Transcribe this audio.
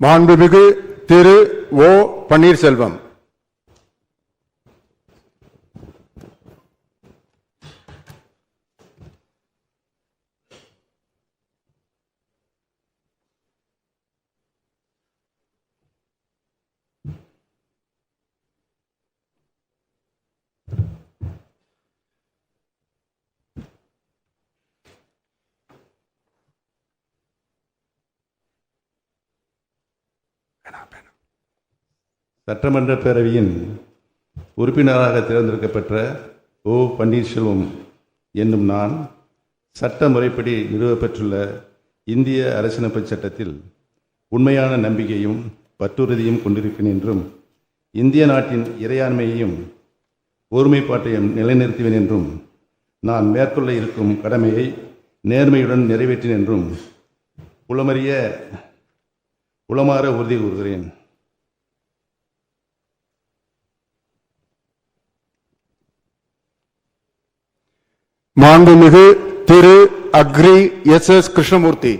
மாண்புமிகு திரு ஓ பன்னீர்செல்வம். சட்டமன்ற பேரவையின் உறுப்பினராக தேர்ந்தெடுக்கப்பெற்ற ஓ பன்னீர்செல்வம் என்னும் நான் சட்ட முறைப்படி நிறுவப்பெற்றுள்ள இந்திய அரசியலமைப்பு சட்டத்தில் உண்மையான நம்பிக்கையும் பற்றுறுதியும் கொண்டிருக்கிறேன் என்றும் இந்திய நாட்டின் இறையாண்மையையும் ஒருமைப்பாட்டையும் நிலைநிறுத்துவேன் என்றும் நான் மேற்கொள்ள இருக்கும் கடமையை நேர்மையுடன் நிறைவேற்றேன் என்றும் உளமாற உறுதி கூறுகிறேன். மாண்புமிகு திரு அக்ரி எஸ். எஸ். கிருஷ்ணமூர்த்தி.